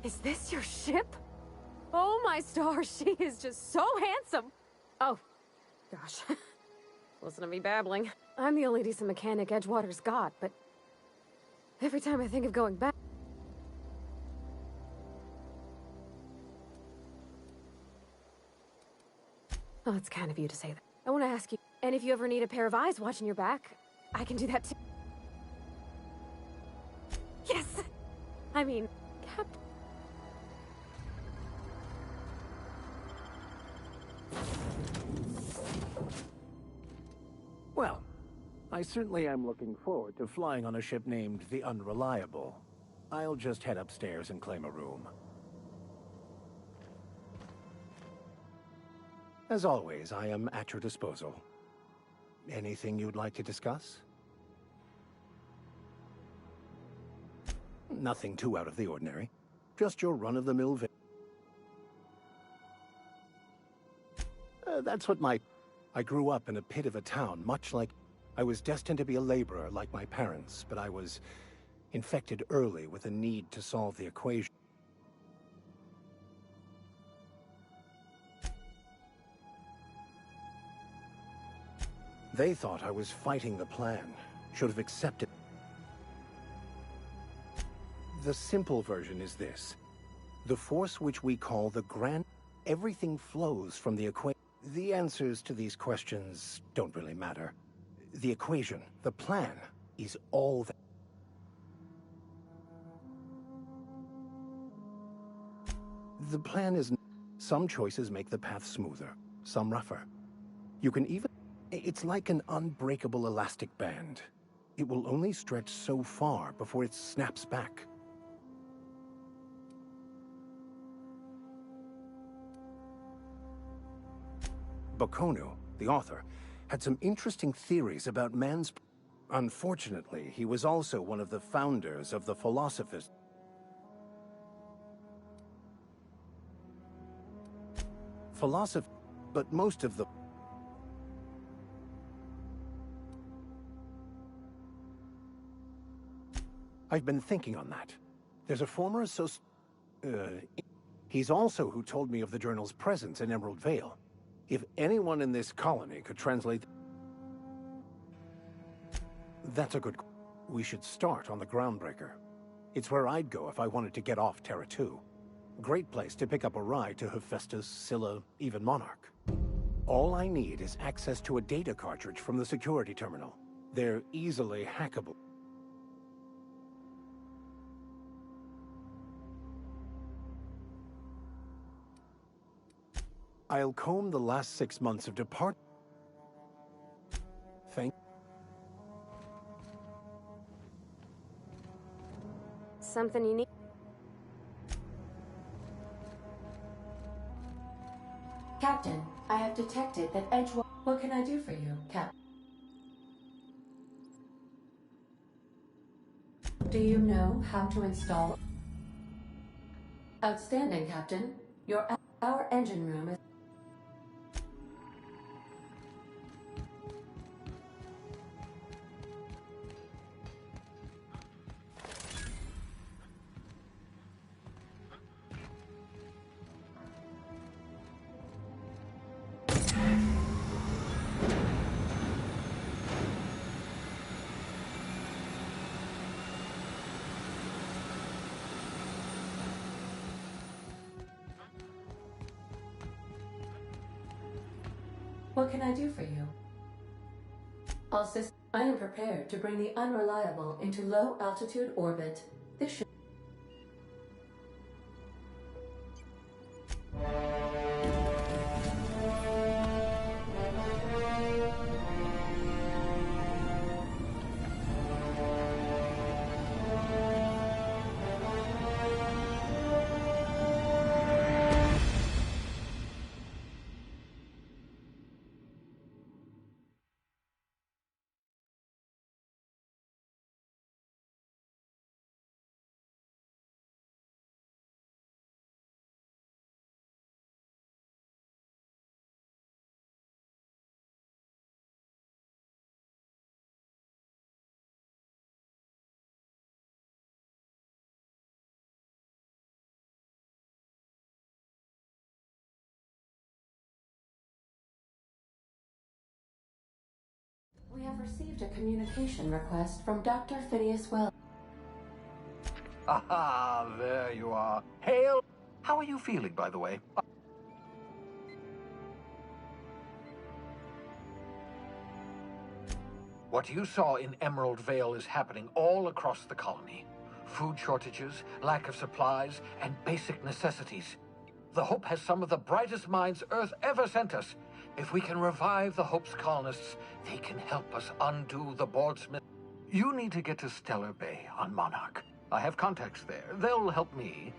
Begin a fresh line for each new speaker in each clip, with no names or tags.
Is this your ship? Oh my stars, she is just so handsome. Oh, gosh. Listen to me babbling. I'm the only decent mechanic Edgewater's got, but every time I think of going back... Oh, it's kind of you to say that. I want to ask you, and if you ever need a pair of eyes watching your back, I can do that too. Yes! I mean, Captain...
Well, I certainly am looking forward to flying on a ship named the Unreliable. I'll just head upstairs and claim a room. As always, I am at your disposal. Anything you'd like to discuss? Nothing too out of the ordinary. Just your run-of-the-mill that's what I grew up in a pit of a town, much like... I was destined to be a laborer like my parents, but I was infected early with a need to solve the equation. They thought I was fighting the plan, should have accepted. The simple version is this. The force which we call the grand... Everything flows from the equation. The answers to these questions don't really matter. The equation, the plan, is all that... The plan is... Some choices make the path smoother, some rougher. You can even... It's like an unbreakable elastic band. It will only stretch so far before it snaps back. Bocconu, the author, had some interesting theories about man's... Unfortunately, he was also one of the founders of the philosophers. But most of the... I've been thinking on that. There's a former he's also who told me of the journal's presence in Emerald Vale. If anyone in this colony could translate... That's a good... We should start on the Groundbreaker. It's where I'd go if I wanted to get off Terra 2. Great place to pick up a ride to Hephaestus, Scylla, even Monarch. All I need is access to a data cartridge from the security terminal. They're easily hackable. I'll comb the last 6 months of Thank...
Something you need?
Captain, I have detected that Edgewater... What can I do for you, Captain? Do you know how to install... Outstanding, Captain. Our engine room is... What can I do for you? I am prepared to bring the Unreliable into low-altitude orbit. This should... received a communication request from Dr. Phineas Wells.
Aha, there you are. Hail! How are you feeling, by the way? What you saw in Emerald Vale is happening all across the colony. Food shortages, lack of supplies, and basic necessities. The Hope has some of the brightest minds Earth ever sent us. If we can revive the Hope's colonists, they can help us undo the boardsmith. You need to get to Stellar Bay on Monarch. I have contacts there. They'll help me,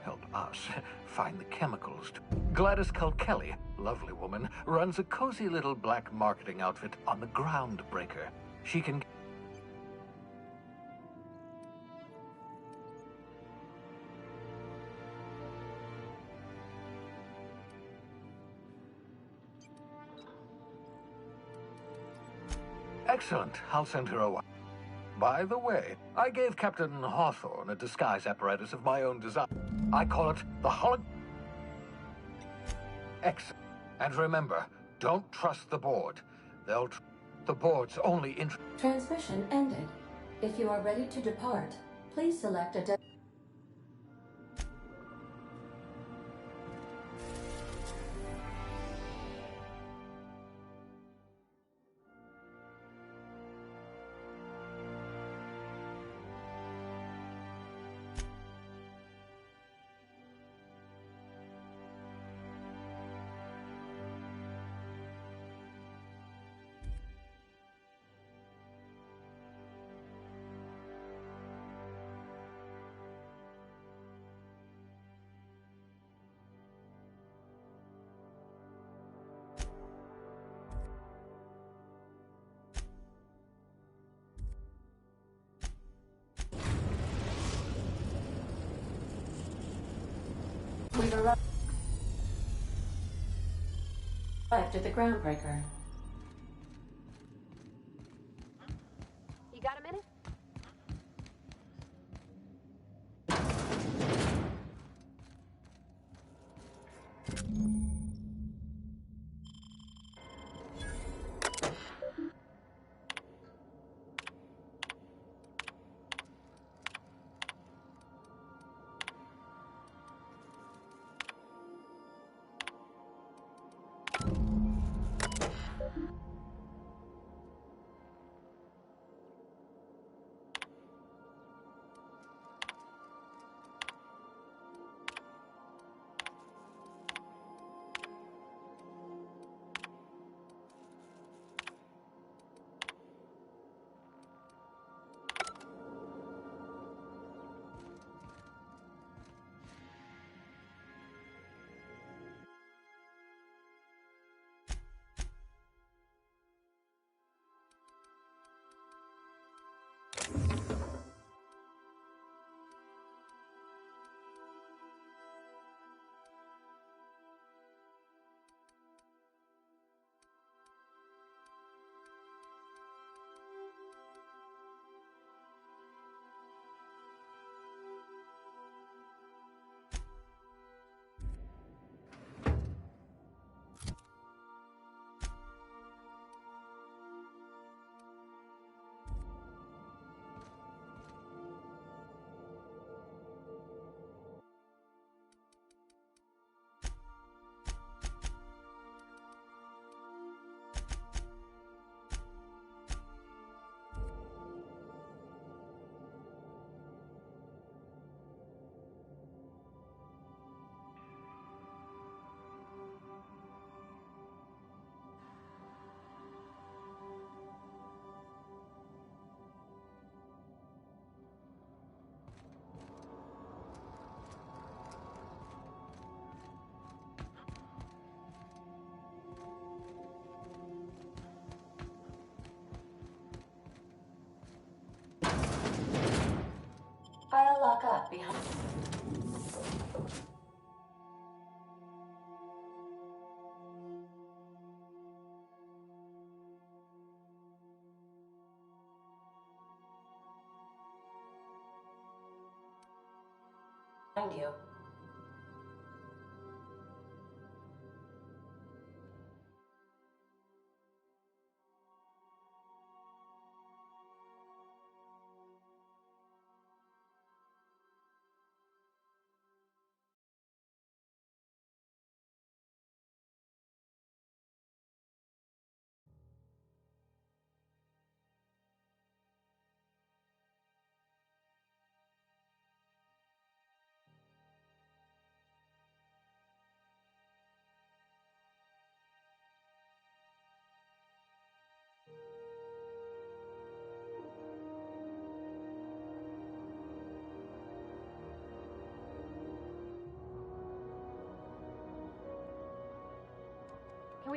help us, find the chemicals. Gladys Kelly, lovely woman, runs a cozy little black marketing outfit on the Groundbreaker. She can... Excellent. I'll send her a while. By the way, I gave Captain Hawthorne a disguise apparatus of my own design. I call it the Excellent. And remember, don't trust the board. The board's only
Transmission ended. If you are ready to depart, please select a We've arrived at the Groundbreaker.
You got a minute?
I'll lock up behind. Behind you.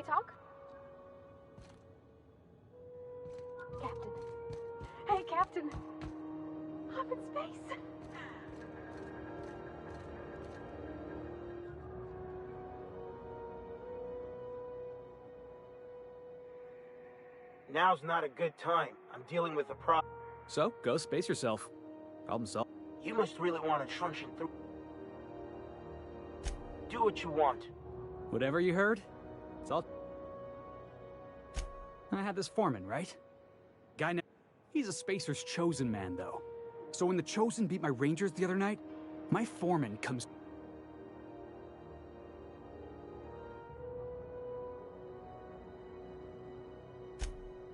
talk? Captain. Hey, Captain. I'm in space.
Now's not a good time. I'm dealing with a problem.
So, go space yourself. Problem solved.
You must really want to truncheon through. Do what you want.
Whatever you heard, it's all... I had this foreman, right? He's a Spacer's chosen man, though. So when the Chosen beat my Rangers the other night, my foreman comes...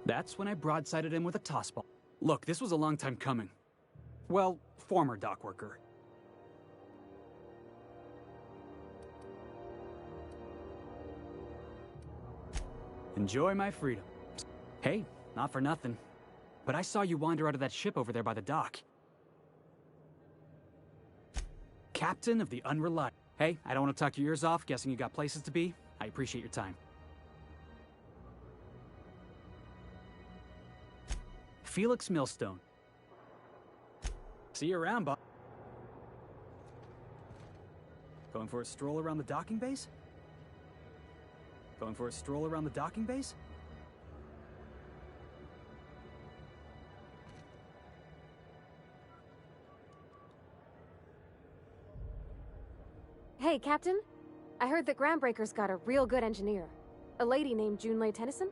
That's when I broadsided him with a tossball. Look, this was a long time coming. Well, former dock worker. Enjoy my freedom. Hey, not for nothing. But I saw you wander out of that ship over there by the dock. Captain of the Unreliable. Hey, I don't want to talk your ears off, guessing you got places to be. I appreciate your time. Felix Millstone. See you around, Bob. Going for a stroll around the docking base? Going for a stroll around the docking base?
Hey, Captain. I heard that Groundbreaker's got a real good engineer. A lady named Junlei Tennyson?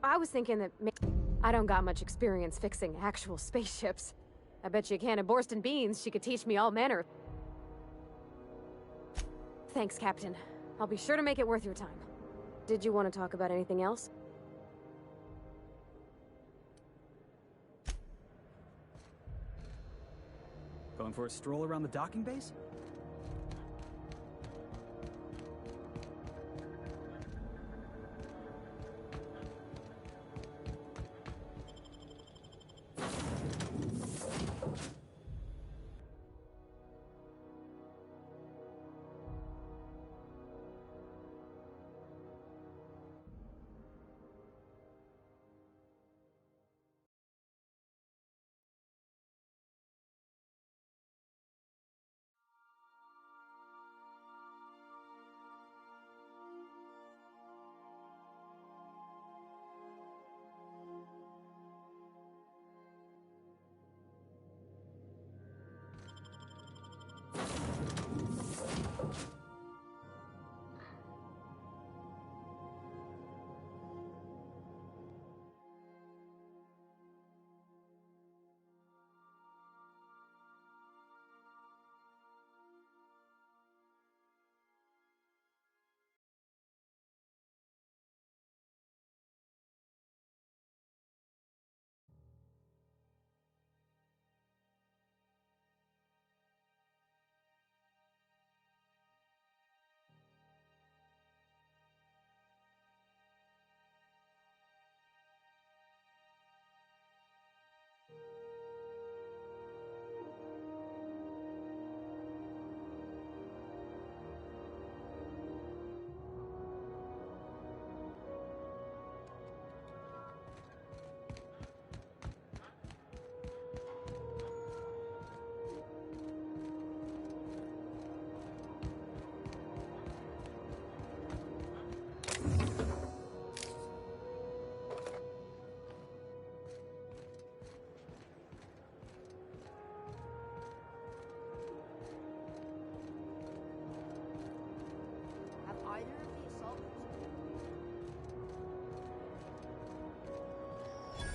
I was thinking that I don't got much experience fixing actual spaceships. I bet you a can of Borston beans she could teach me all manner of... Thanks, Captain. I'll be sure to make it worth your time. Did you want to talk about anything else?
Going for a stroll around the docking base?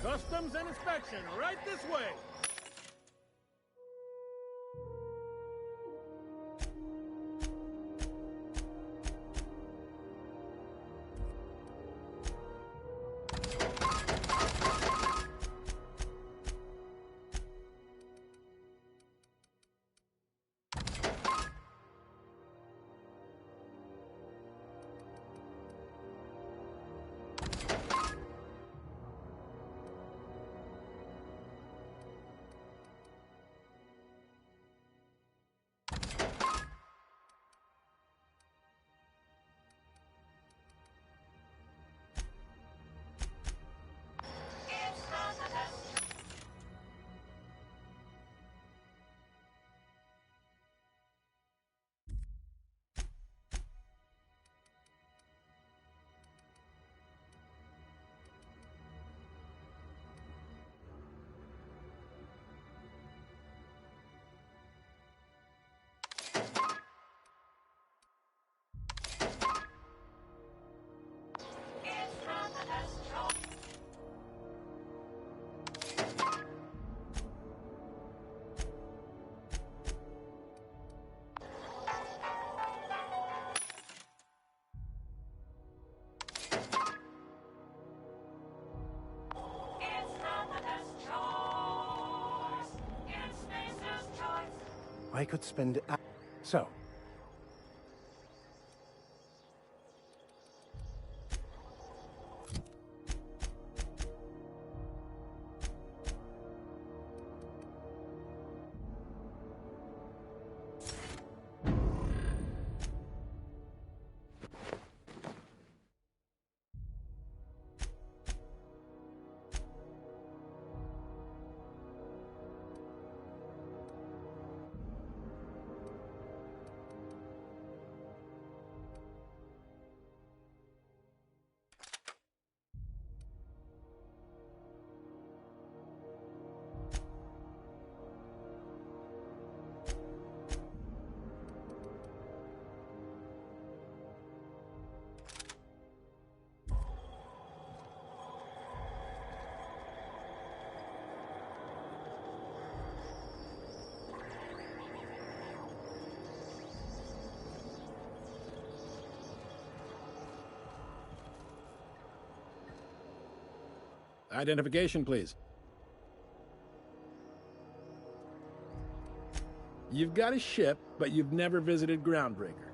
Customs and inspection, right this way.
I could spend... So,
Identification, please. You've got a ship, but you've never visited Groundbreaker.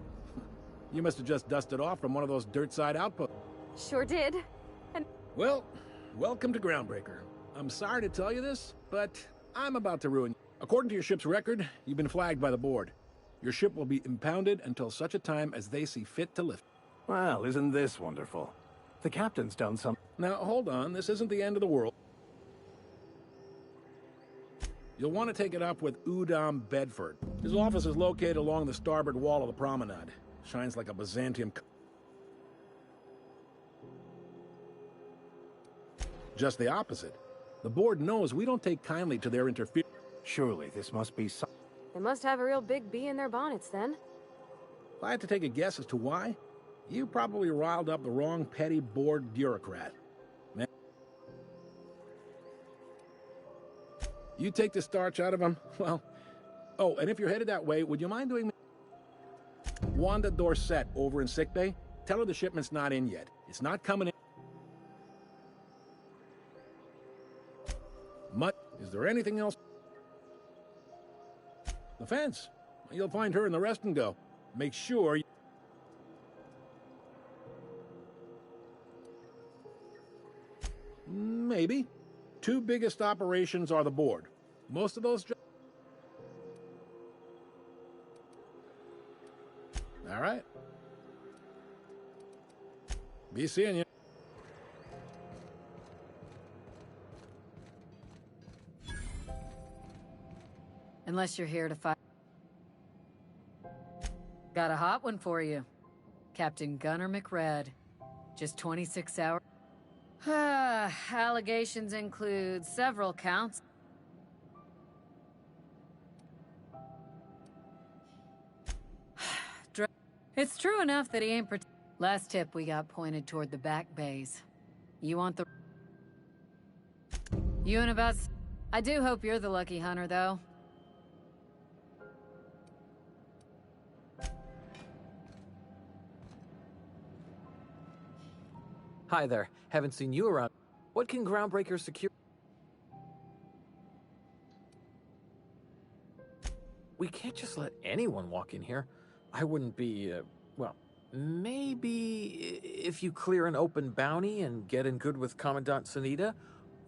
You must have just dusted off from one of those dirt-side outposts.
Sure did. And
Well, welcome to Groundbreaker. I'm sorry to tell you this, but I'm about to ruin you. According to your ship's record, you've been flagged by the board. Your ship will be impounded until such a time as they see fit to lift.
well, isn't this wonderful? The captain's done some...
Now, hold on. This isn't the end of the world. You'll want to take it up with Udom Bedford. His office is located along the starboard wall of the promenade. Shines like a Byzantium... Just the opposite. The board knows we don't take kindly to their interference.
Surely this must be some...
they must have a real big bee in their bonnets then.
If I had to take a guess as to why, you probably riled up the wrong petty board bureaucrat. Man. You take the starch out of him, well... Oh, and if you're headed that way, would you mind doing me... Wanda Dorset over in sickbay? Tell her the shipment's not in yet. It's not coming in. Is there anything else? The fence. You'll find her in the rest and go. Make sure... Maybe. Two biggest operations are the board. Most of those... All right. Be seeing you.
Unless you're here to fight. Got a hot one for you. Captain Gunnar McRed. Just 26 hours. Allegations include several counts. It's true enough that he ain't Last tip we got pointed toward the back bays. You want the... You and about... I do hope you're the lucky hunter, though.
Hi there. Haven't seen you around. What can Groundbreaker secure? We can't just let anyone walk in here. I wouldn't be, well, maybe if you clear an open bounty and get in good with Commandant Sunita,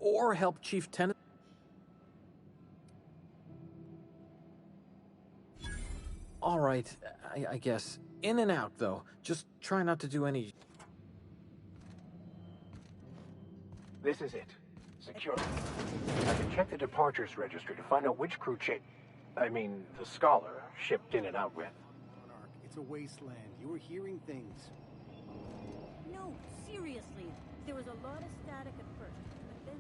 or help Chief Tenant. All right, I guess. In and out, though. Just try not to do any...
This is it. Secure. I can check the departures registry to find out which crew the Scholar shipped in and out with.
Monarch, it's a wasteland. You were hearing things.
No, seriously. There was a lot of static at first, but then...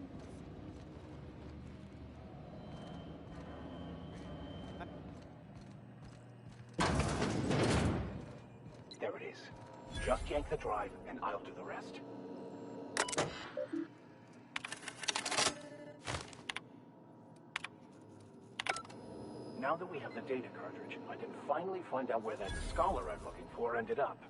There it is. Just yank the drive, and I'll do the rest. Now that we have the data cartridge, I can finally find out where that Scholar I'm looking for ended up.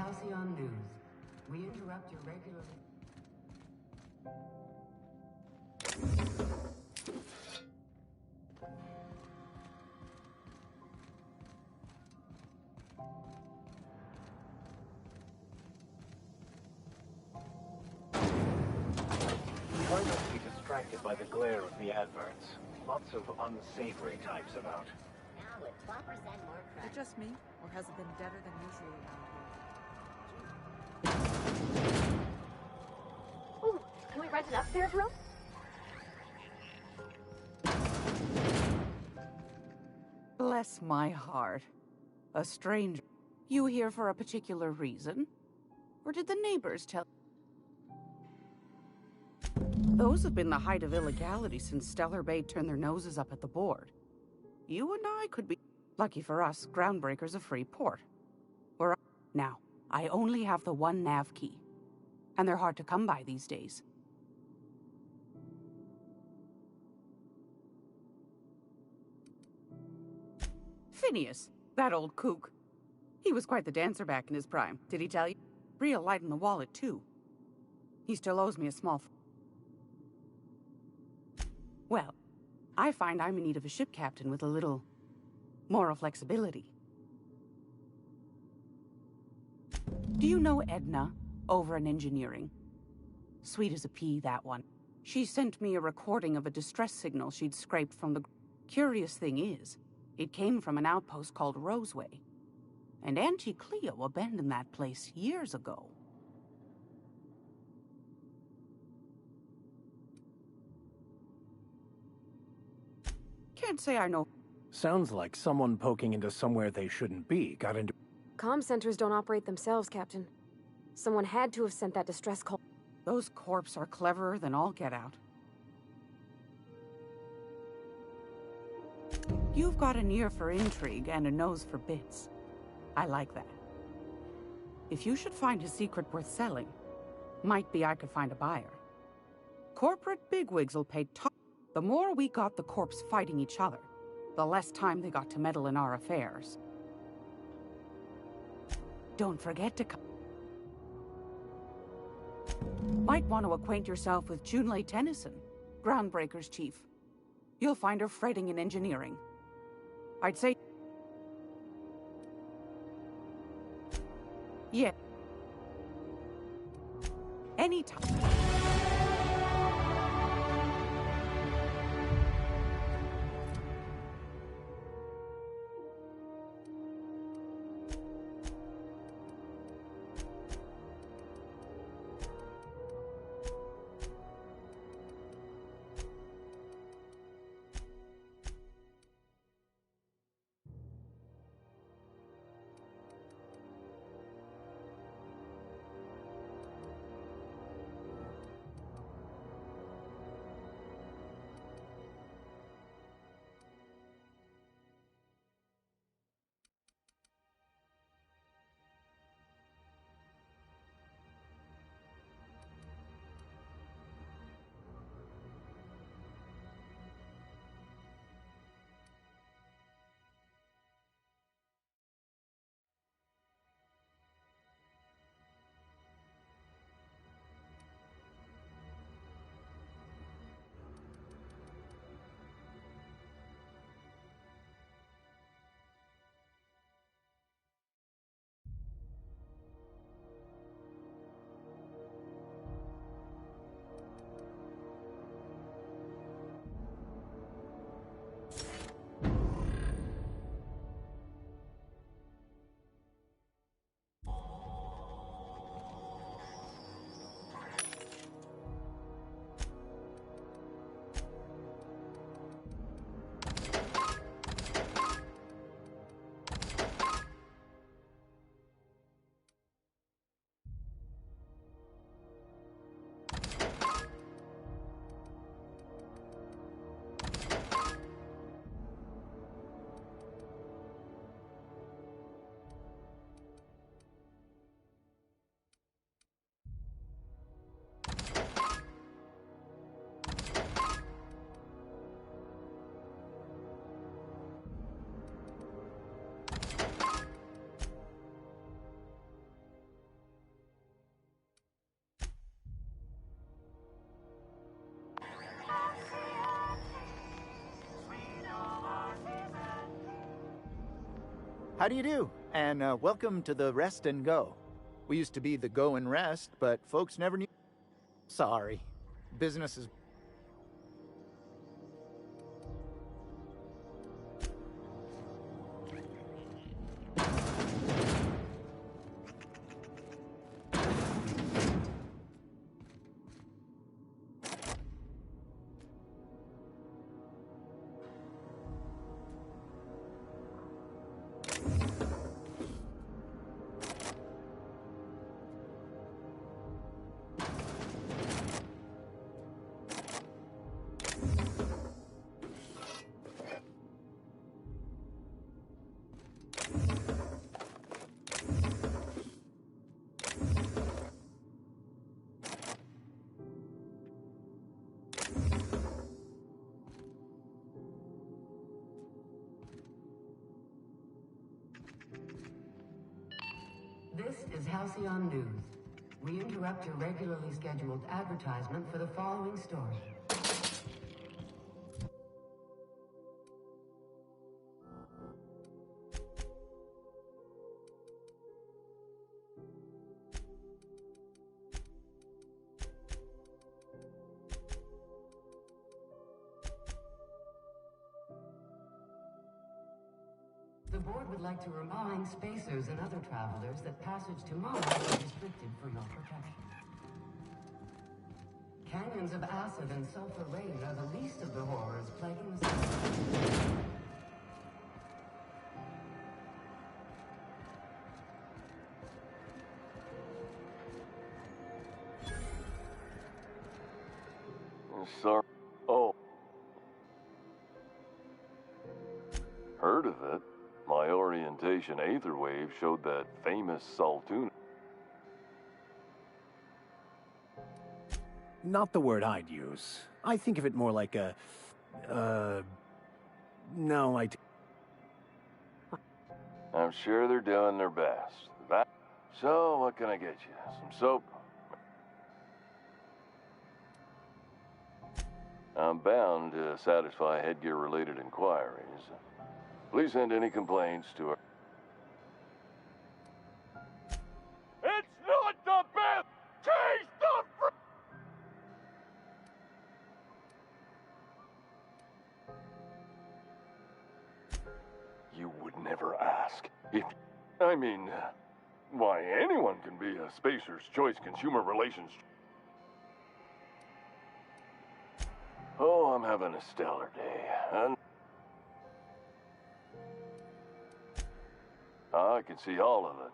Halcyon News. We interrupt your regular...
Try not to be distracted by the glare of the adverts. Lots of unsavory types about.
Now with 12% more
Is it just me, or has it been deader than usual around
Ooh, can we rent an upstairs room?
Bless my heart. A stranger. You here for a particular reason? Or did the neighbors tell? Those have been the height of illegality since Stellar Bay turned their noses up at the board. You and I could be... Lucky for us, Groundbreaker's a free port. Now, I only have the one nav key. And they're hard to come by these days. Phineas, that old kook. He was quite the dancer back in his prime, did he tell you? Real light in the wallet, too. He still owes me a small... Well, I find I'm in need of a ship captain with a little... moral flexibility. Do you know Edna, over in engineering? Sweet as a pea, that one. She sent me a recording of a distress signal she'd scraped from the... Curious thing is, it came from an outpost called Roseway. And Auntie Cleo abandoned that place years ago. Can't say I know.
Sounds like someone poking into somewhere they shouldn't be got into...
Comm centers don't operate themselves, Captain. Someone had to have sent that distress call.
Those corps are cleverer than all get out. You've got an ear for intrigue and a nose for bits. I like that. If you should find a secret worth selling, might be I could find a buyer. Corporate bigwigs will pay top. The more we got the corps fighting each other, the less time they got to meddle in our affairs. Don't forget to come. Might want to acquaint yourself with Junlei Tennyson, Groundbreaker's chief. You'll find her fretting in engineering. I'd say... Yeah. Anytime.
How do you do? And welcome to the Rest and Go. We used to be the Go and Rest, but folks never knew. Sorry. Business is...
This is Halcyon News. We interrupt your regularly scheduled advertisement for the following story. The board would like to remind spacers and other travelers that passage to Monarch is restricted for your protection. Canyons of acid and sulfur rain are the least of the horrors plaguing the city.
Sorry. Oh. Heard of it? My orientation aether wave showed that famous Saltuna.
Not the word I'd use. I think of it more like a... No,
I'm sure they're doing their best. So, what can I get you? Some soap? I'm bound to satisfy headgear-related inquiries. Please send any complaints to her. It's not the best! Taste the fruit! You would never ask if... why, anyone can be a Spacer's Choice Consumer Relations... Oh, I'm having a stellar day. And I can see all of it.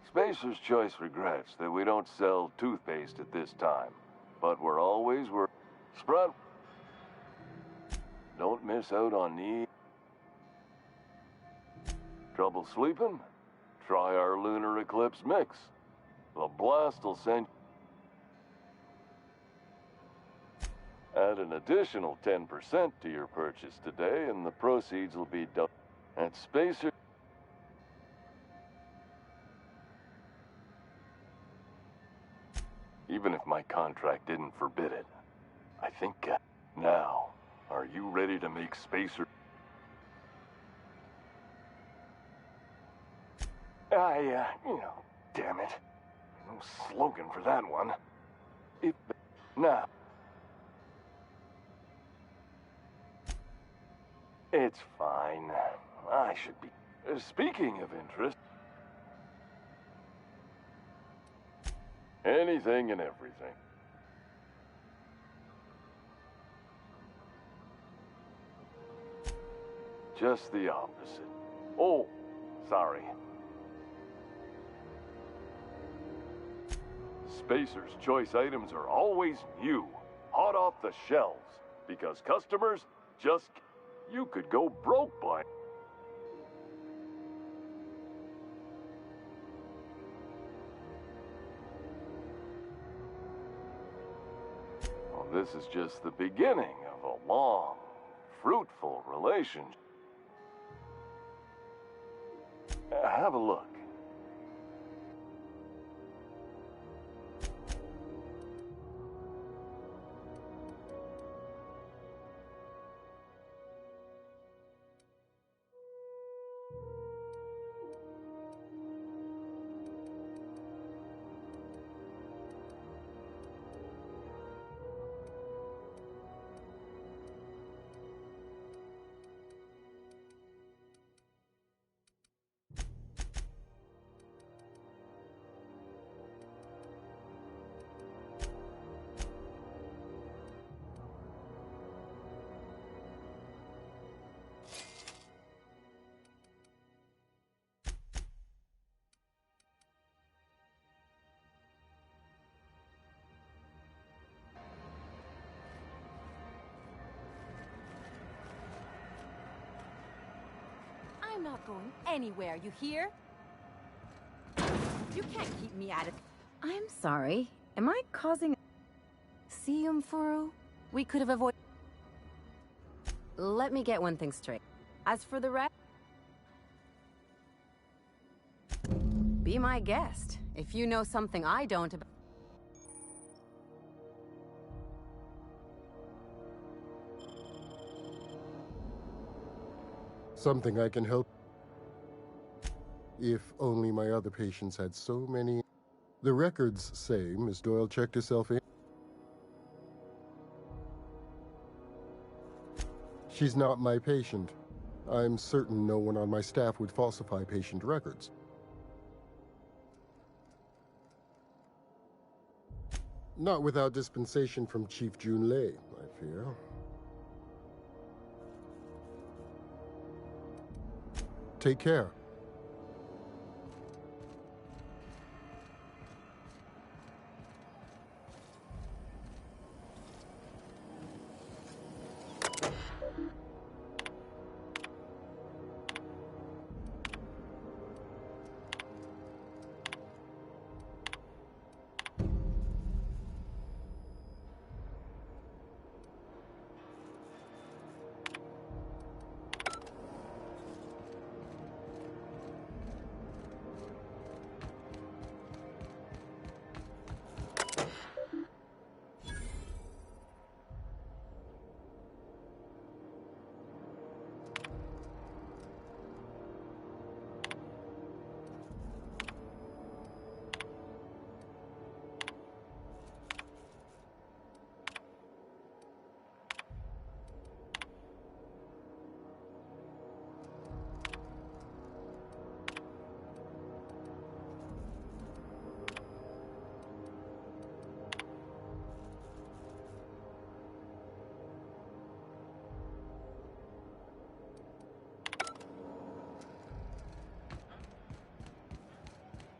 Spacer's Choice regrets that we don't sell toothpaste at this time, but we're always Sprawdź. Don't miss out on need. Trouble sleeping? Try our lunar eclipse mix. The blast will send. Add an additional 10% to your purchase today, and the proceeds will be doubled. At Spacer. Even if my contract didn't forbid it, I think now, are you ready to make Spacer? Damn it. No slogan for that one. Now. It's fine. I should be. Speaking of interest, anything and everything. Just the opposite. Oh, sorry. Spacer's Choice items are always new, hot off the shelves, because customers just... You could go broke by... Well, this is just the beginning of a long, fruitful relationship. Have a look.
I'm not going anywhere, you hear? You can't keep me at it.
I'm sorry. Am I causing... See, Furu? We could have avoided... Let me get one thing straight. As for the rest... Be my guest. If you know something I don't about...
Something I can help. If only my other patients had so many... The records say Miss Doyle checked herself in. She's not my patient. I'm certain no one on my staff would falsify patient records. Not without dispensation from Chief Junlei, I fear. Take care.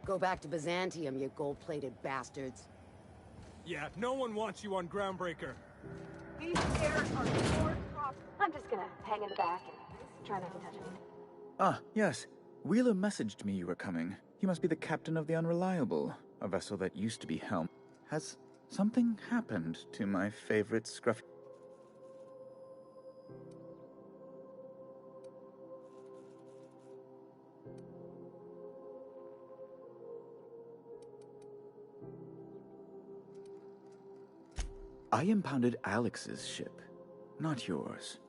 Go back to Byzantium, you gold-plated bastards.
Yeah, no one wants you on Groundbreaker.
These stairs are your problem. I'm just gonna hang in the back and try not to touch anything.
Ah, yes. Wheeler messaged me you were coming. He must be the captain of the Unreliable, a vessel that used to be helm. Has something happened to my favorite scruffy... I impounded Alex's ship, not yours.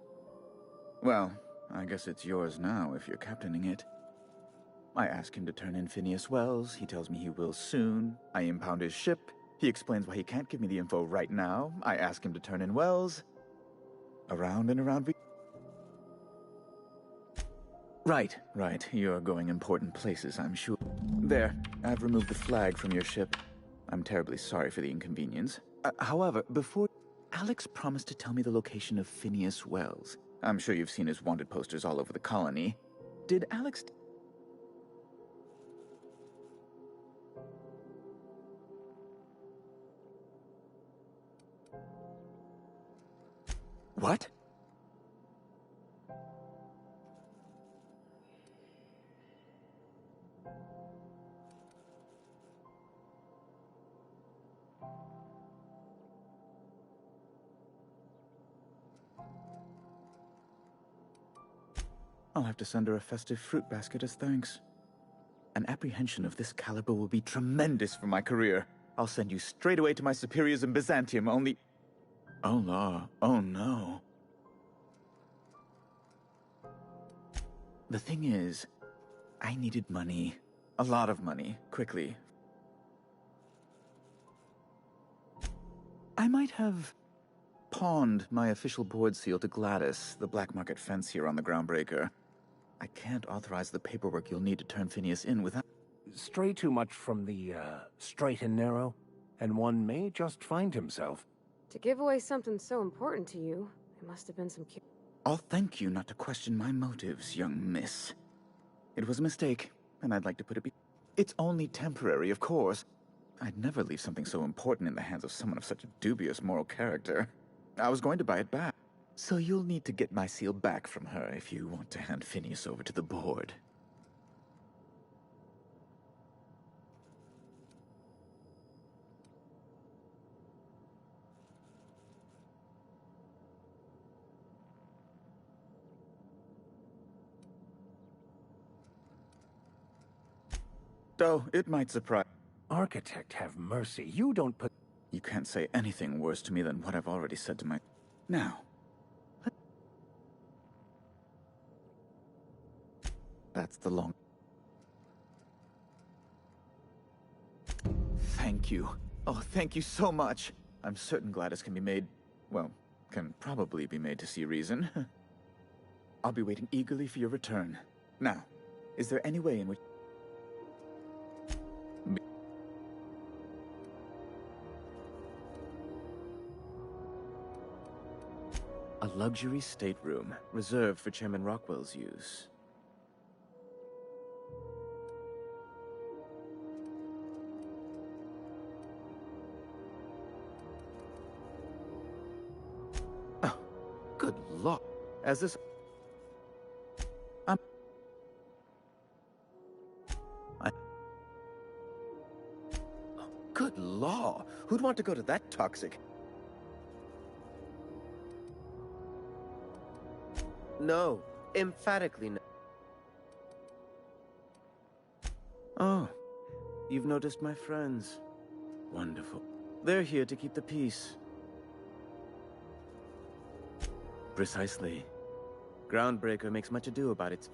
Well, I guess it's yours now if you're captaining it. I ask him to turn in Phineas Wells. He tells me he will soon. I impound his ship. He explains why he can't give me the info right now. I ask him to turn in Wells. Around and around we... Right. You're going important places, I'm sure. There, I've removed the flag from your ship. I'm terribly sorry for the inconvenience. However, before... Alex promised to tell me the location of Phineas Wells. I'm sure you've seen his wanted posters all over the colony. Did Alex... What? I'll have to send her a festive fruit basket as thanks. An apprehension of this caliber will be tremendous for my career. I'll send you straight away to my superiors in Byzantium, only... Oh, no. Oh, no. The thing is, I needed money. A lot of money, quickly. I might have pawned my official board seal to Gladys, the black market fence here on the Groundbreaker. I can't authorize the paperwork you'll need to turn Phineas in without...
Stray too much from the, straight and narrow, and one may just find himself.
To give away something so important to you, it must have been some...
I'll thank you not to question my motives, young miss. It was a mistake, and I'd like to put it... It's only temporary, of course. I'd never leave something so important in the hands of someone of such a dubious moral character. I was going to buy it back. So you'll need to get my seal back from her if you want to hand Phineas over to the board. Though it might surprise...
Architect, have mercy. You don't put...
You can't say anything worse to me than what I've already said to my... Now. That's the long... Thank you. Oh, thank you so much. I'm certain Gladys can be made... Well, can probably be made to see reason. I'll be waiting eagerly for your return. Now, is there any way in which... A luxury stateroom, reserved for Chairman Rockwell's use. Oh, good Lord. As this... Oh, good law. Who'd want to go to that toxic...
No, emphatically no.
Oh, you've noticed my friends. Wonderful. They're here to keep the peace. Precisely. Groundbreaker makes much ado about its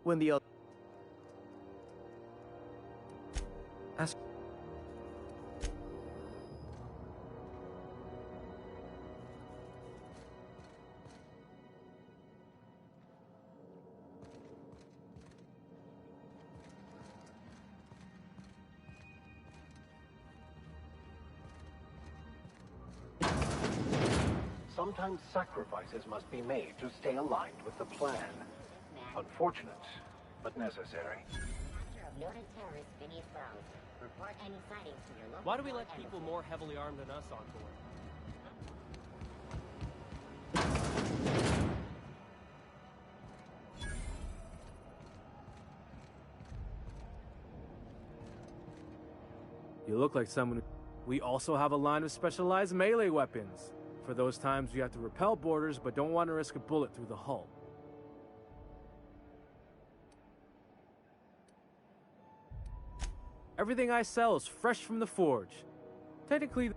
When the... Ask...
Sometimes sacrifices must be made to stay aligned with the plan. Unfortunate, but necessary.
After of noted terrorist Phineas Wells, report any sightings from your local...
Why do we let people more heavily armed than us on board?
You look like someone... We also have a line of specialized melee weapons. For those times we have to repel boarders, but don't want to risk a bullet through the hull. Everything I sell is fresh from the forge. Technically...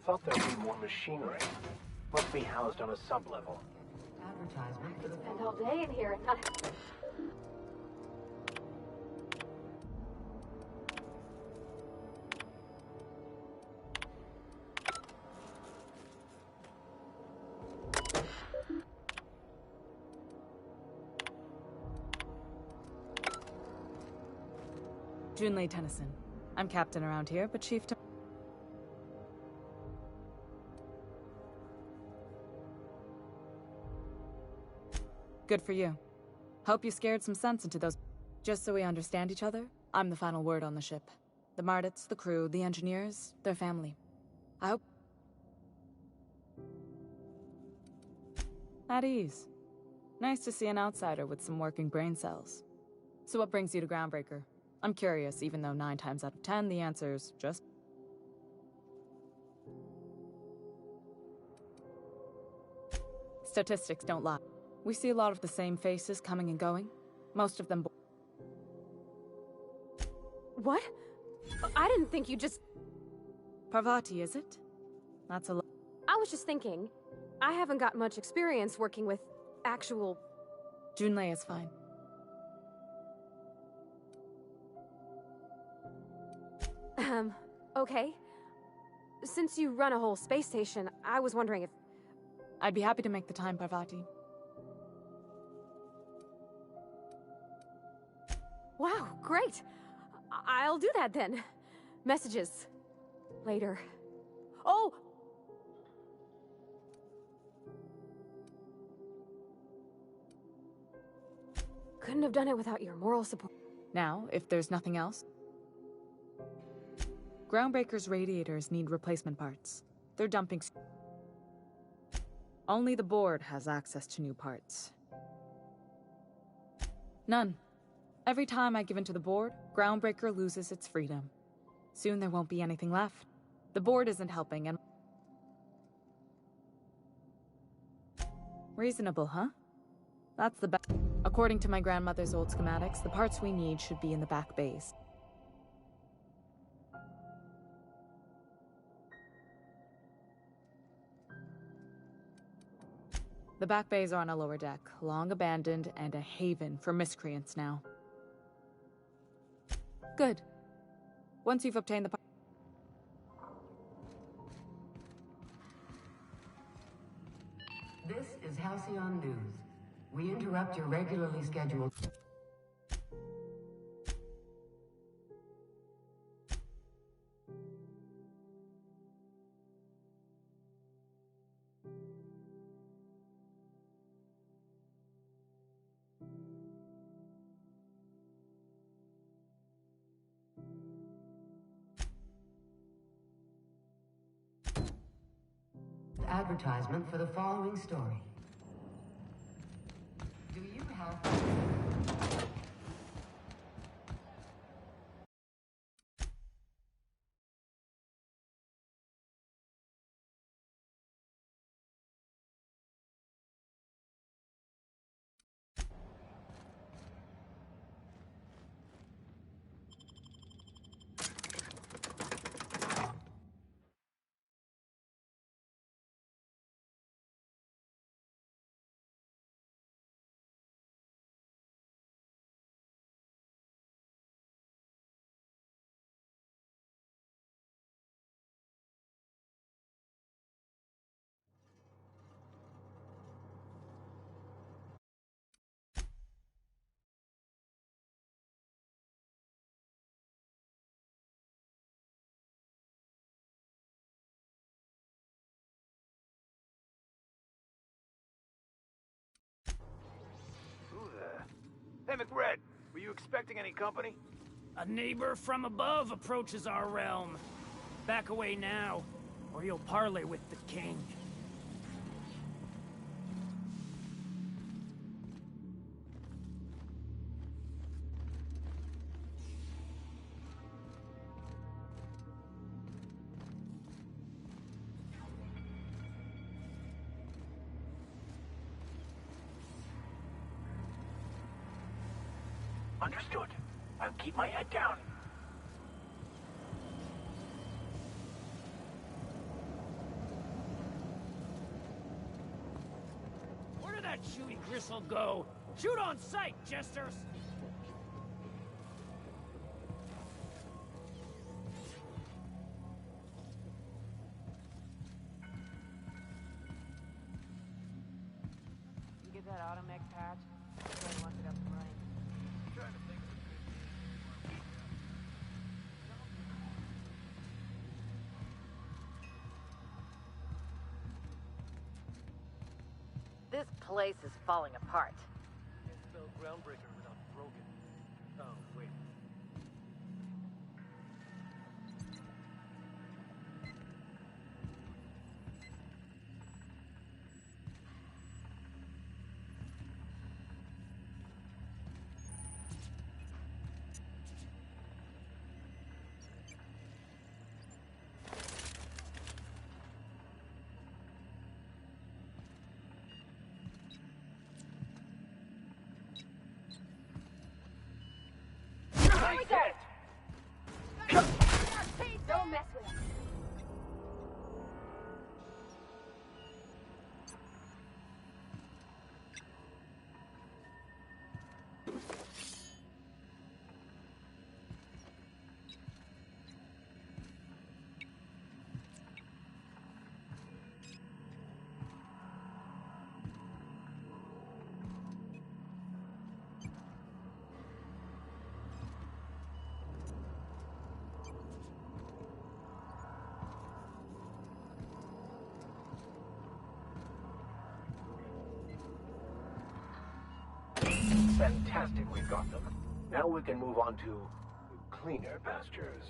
Thought there'd be more machinery. Must be housed on a sub-level.
Advertisement for the...
Spend all day in here and not...
Junlei Tennyson. I'm captain around here, but chief... Good for you. Hope you scared some sense into those... Just so we understand each other, I'm the final word on the ship. The Mardits, the crew, the engineers, their family. I hope... At ease. Nice to see an outsider with some working brain cells. So what brings you to Groundbreaker? I'm curious, even though 9 times out of 10 the answer's just... Statistics don't lie. We see a lot of the same faces coming and going. Most of them.
What? I didn't think you just...
Parvati, is it? That's a lot.
I was just thinking, I haven't got much experience working with actual...
Junlei is fine.
Okay. Since you run a whole space station, I was wondering if...
I'd be happy to make the time, Parvati.
Wow, great! I'll do that then. Messages. Later. Oh! Couldn't have done it without your moral support.
Now, if there's nothing else... Groundbreaker's radiators need replacement parts. They're dumping... Only the board has access to new parts. None. Every time I give in to the board, Groundbreaker loses its freedom. Soon there won't be anything left. The board isn't helping and... Reasonable, huh? That's the best. According to my grandmother's old schematics, the parts we need should be in the back bays. The back bays are on a lower deck, long abandoned and a haven for miscreants now. Good. Once you've obtained the...
This is Halcyon News. We interrupt your regularly scheduled... advertisement for the following story. Do you have...
Hey, McRed, were you expecting any company?
A neighbor from above approaches our realm. Back away now, or you'll parley with the king.
Understood. I'll keep my head down.
Where did that chewy gristle go? Shoot on sight, jesters!
You get that automech patch? Try to lock it up right.
This place is falling apart.
Can't spell groundbreaker without broken. Oh, wait.
Fantastic we've got them. Now we can move on to cleaner pastures.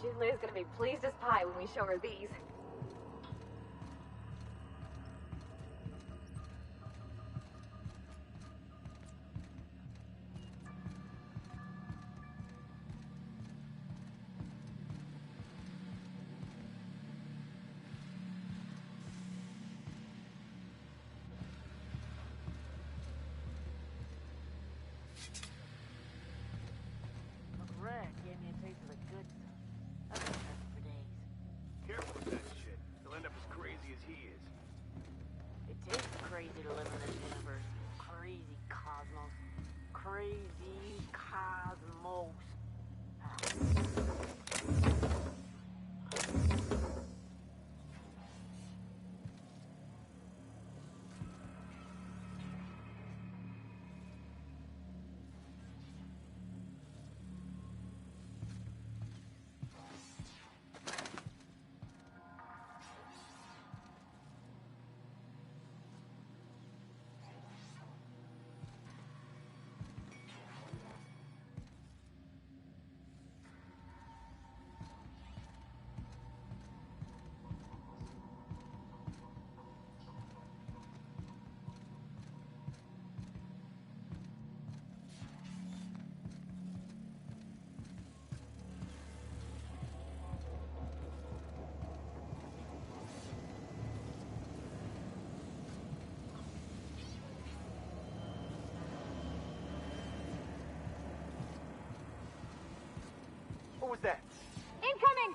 Julia's gonna be pleased as pie when we show her these.
Red gave me a taste of the good stuff. I've been testing for days.
Careful with that shit. You'll end up as crazy as he is.
It tastes crazy to live in this universe. Crazy cosmos. Crazy cosmos.
What was that?
Incoming!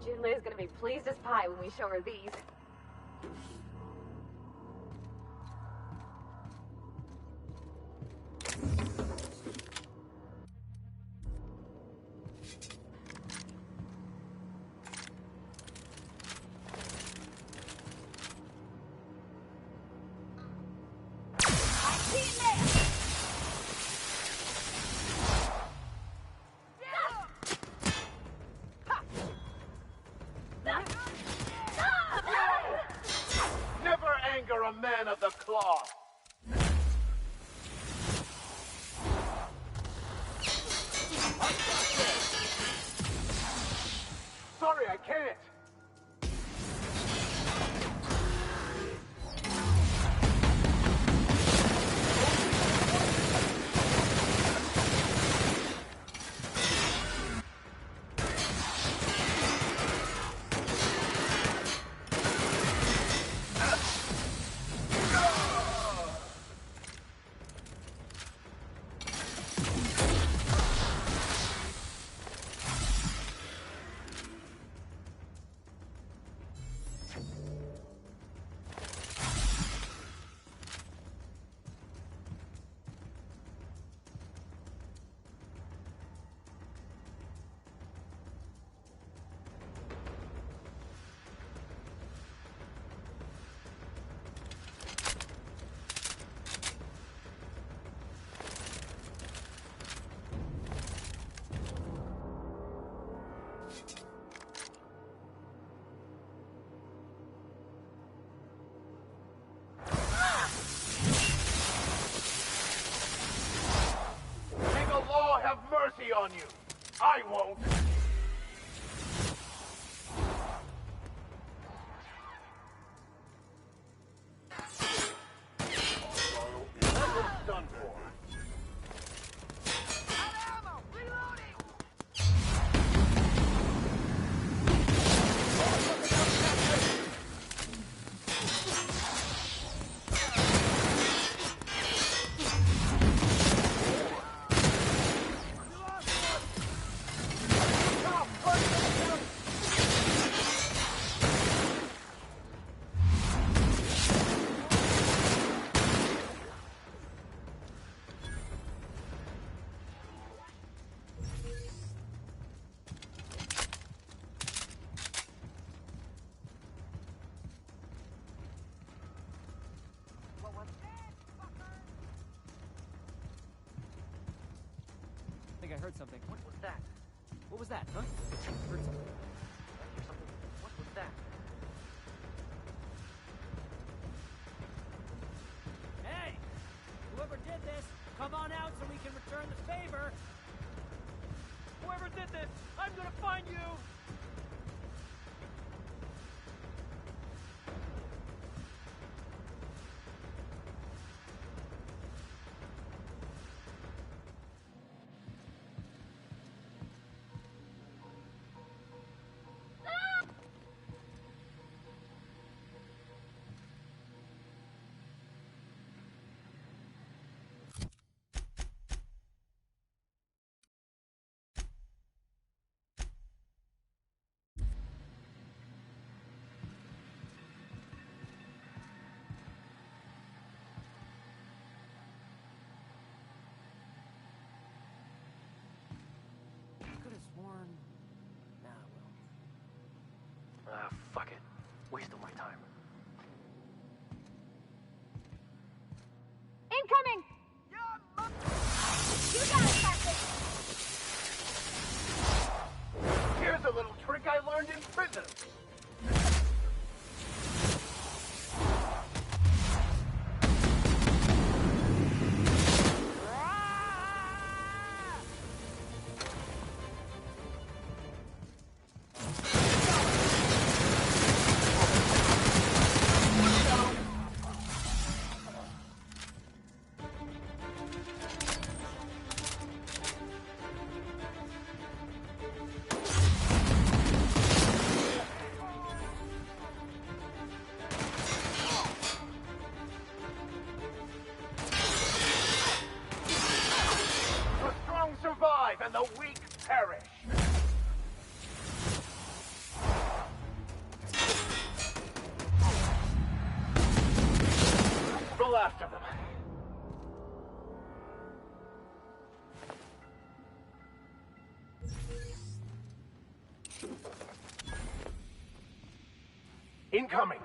Julia's gonna be pleased as pie when we show her these.
on you. I won't. That's done for.
I heard something.
What was that?
What was that, huh? Heard something.
What was that?
Hey! Whoever did this, come on out so we can return the favor!
Whoever did this, I'm gonna find you!
Fuck it. Waste of my time.
Incoming! You got it, Captain!
Here's a little trick I learned in prison. And the weak perish. Go after them. Incoming.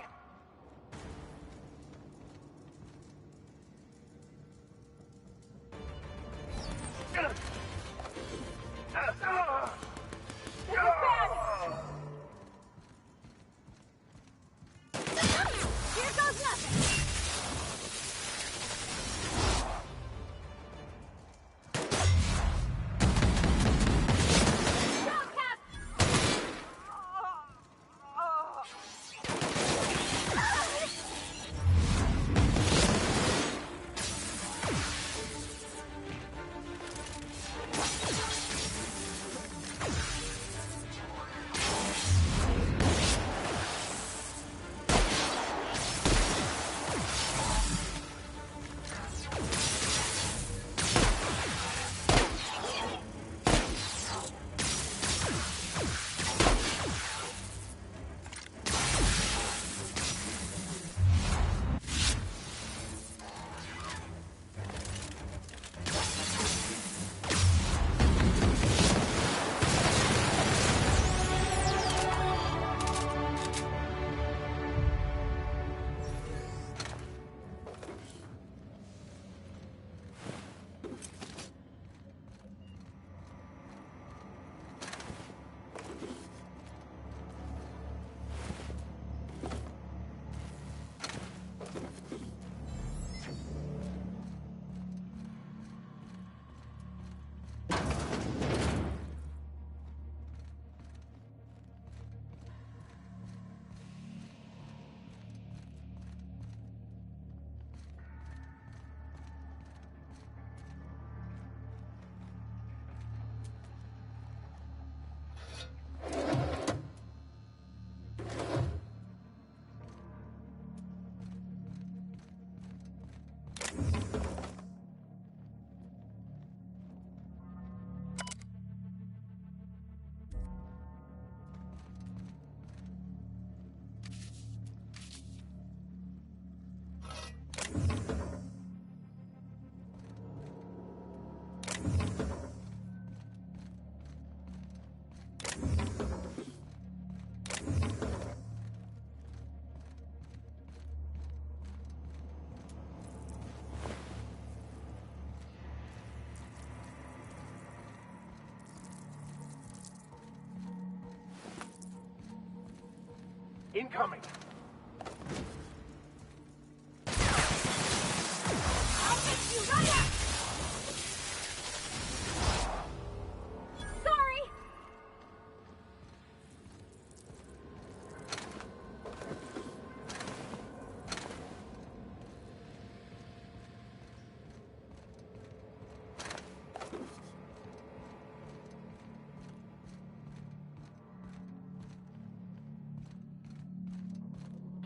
Incoming.
I'll fix you right up! Sorry!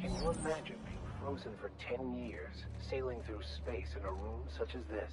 Can you imagine being frozen for 10 years, sailing through space in a room such as this?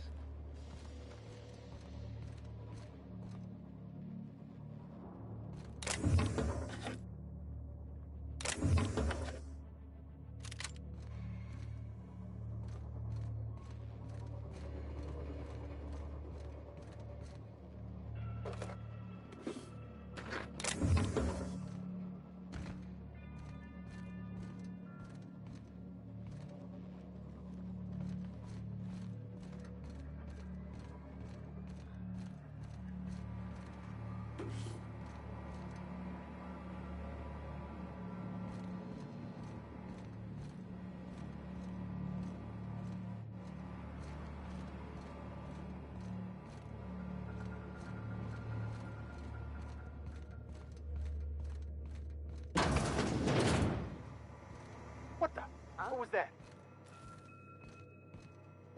What the? What was that?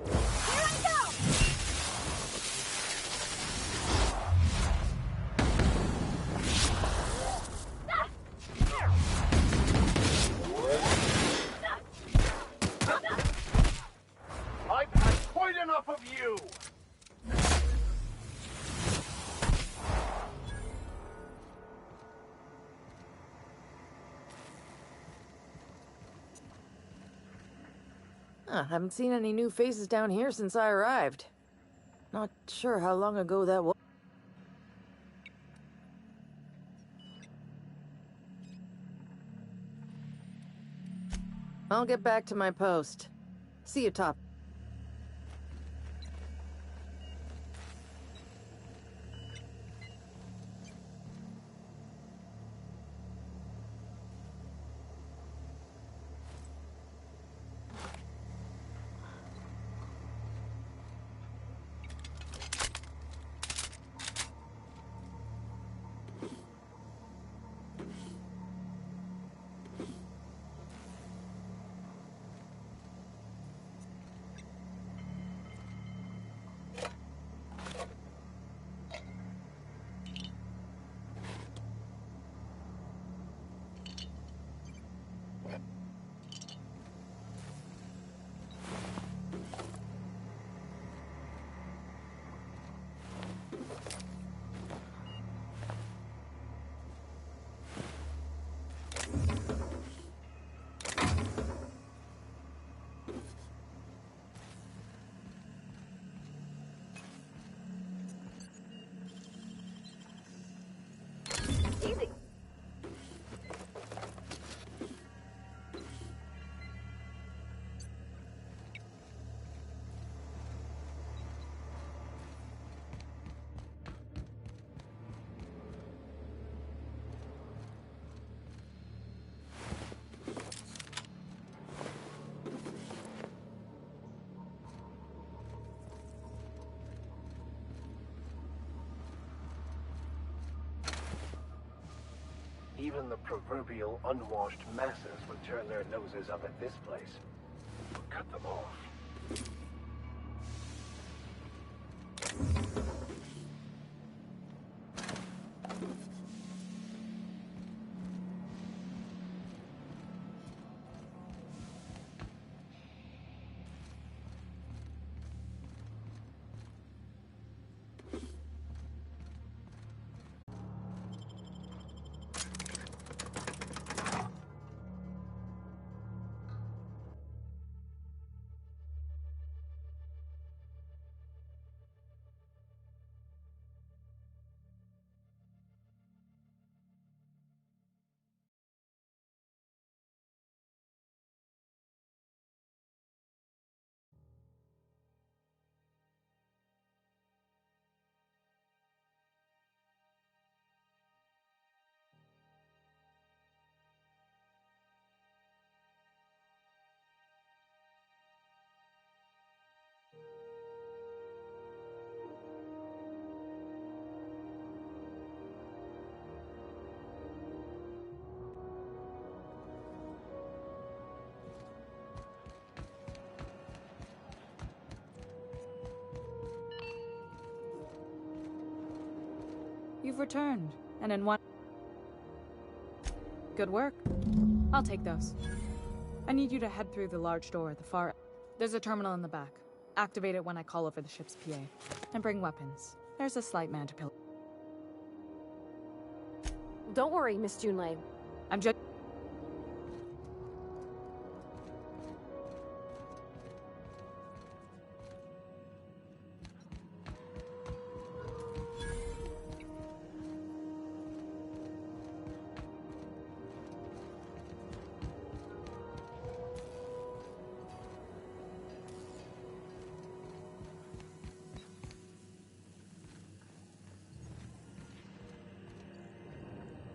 Here I go!
I've had quite enough of you!
Haven't seen any new faces down here since I arrived. Not sure how long ago that was. I'll get back to my post. See you, Top.
Easy.
Even the proverbial unwashed masses would turn their noses up at this place. Cut them off.
You've returned, and in one... Good work. I'll take those. I need you to head through the large door at the far... There's a terminal in the back. Activate it when I call over the ship's PA. And bring weapons. There's a slight man to pill...
Don't worry, Miss Junlei.
I'm just...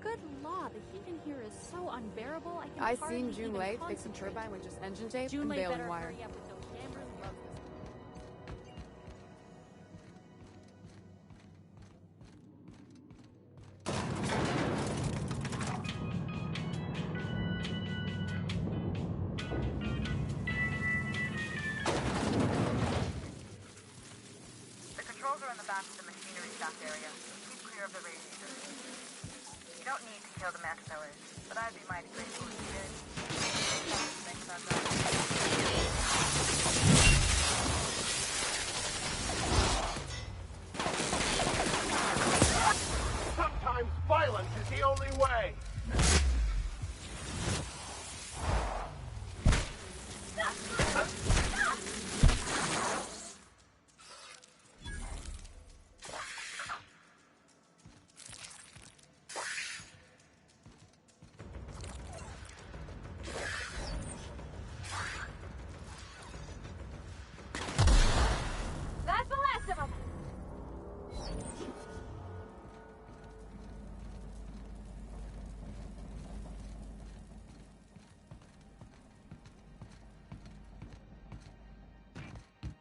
Good law, the heat in here is so unbearable.
I seen Junlei fix a turbine with just engine tape and
Junlei
baling
better
wire.
hurry up with those cameras. Loves this.
The controls are in the back of the machinery stack area. Keep clear of the radiators. You don't need to kill the caterpillars, but I'd be mighty grateful if you did. Think about
Sometimes violence is the only way.
That's the last of them!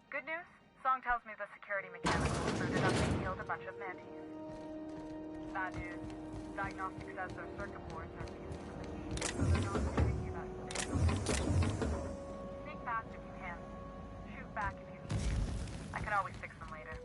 Good news? Song tells me the security mechanics booted up and killed a bunch of mantis. Bad news. Diagnostic says their circuit boards are fused to the heat, so they're not thinking about staying. Sneak past if you can. Shoot back if you need to. I can always fix them later.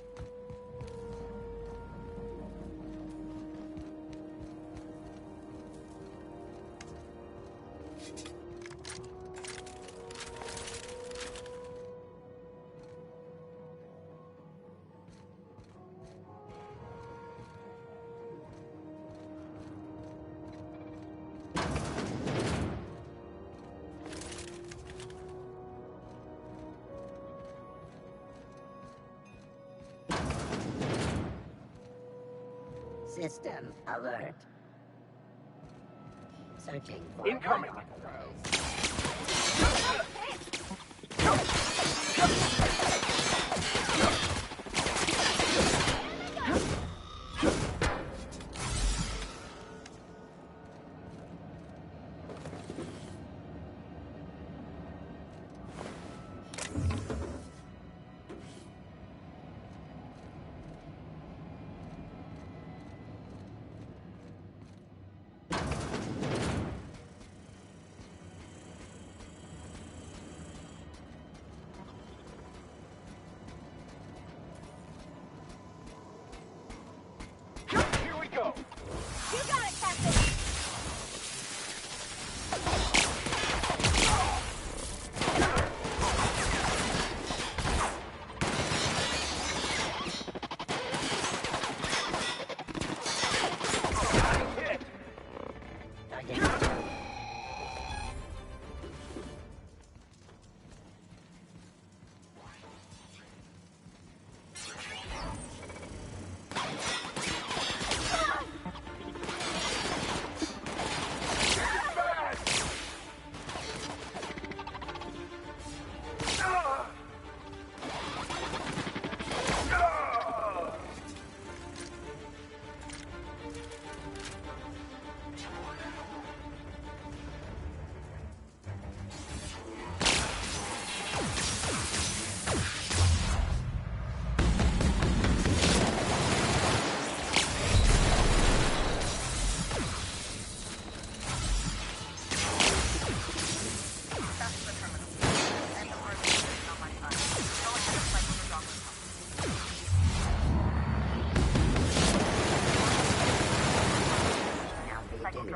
System alert. Searching for
Incoming.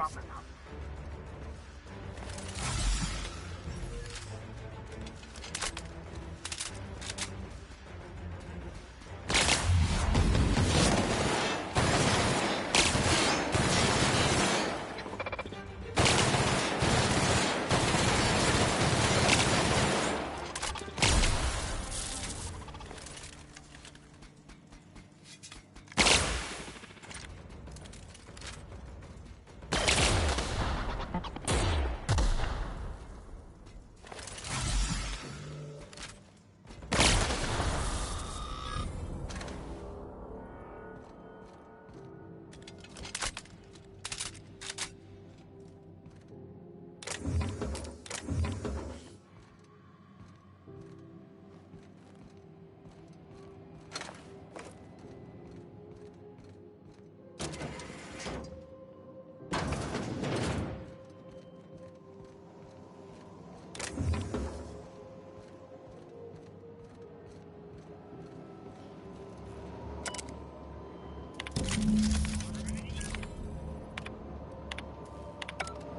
drop us off.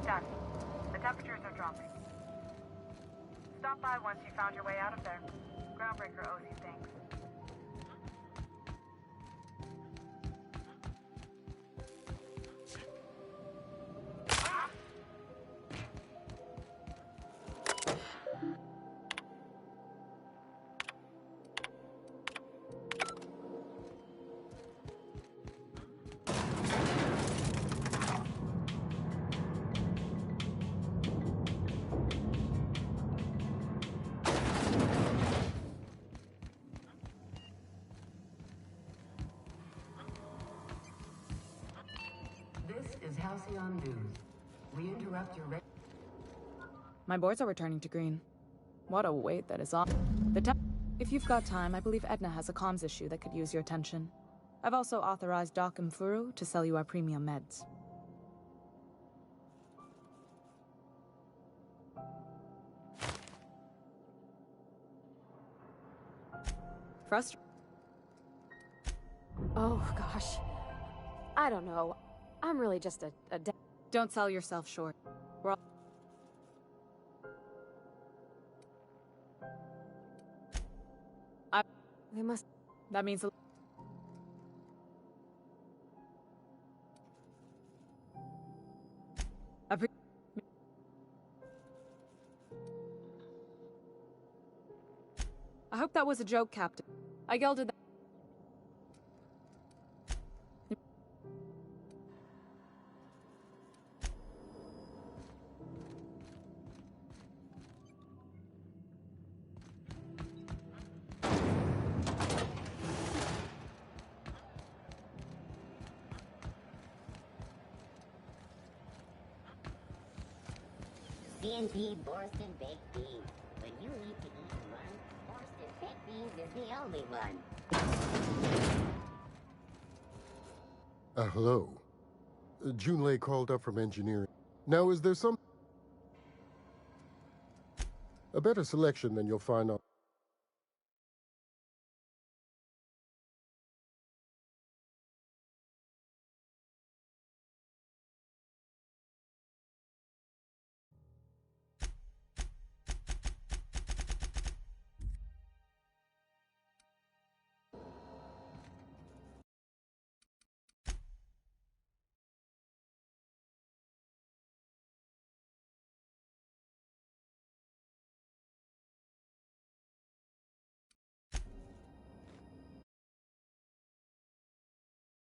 Done. The temperatures are dropping. Stop by once you found your way out of there. Groundbreaker owes you thanks.
This is Halcyon News. We interrupt your
My boards are returning to green. What a weight that is on. If you've got time, I believe Edna has a comms issue that could use your attention. I've also authorized Doc and Furu to sell you our premium meds.
Oh, gosh. I don't know. I'm really just a
Don't sell yourself short. We're all...
They must...
That means... I hope that was a joke, Captain. I gelded that.
CNP Borsted Baked Beans. When you need to eat one, Borsted Baked Beans is the only one.
Hello. Junlei called up from engineering. Now, is there some... a better selection than you'll find on...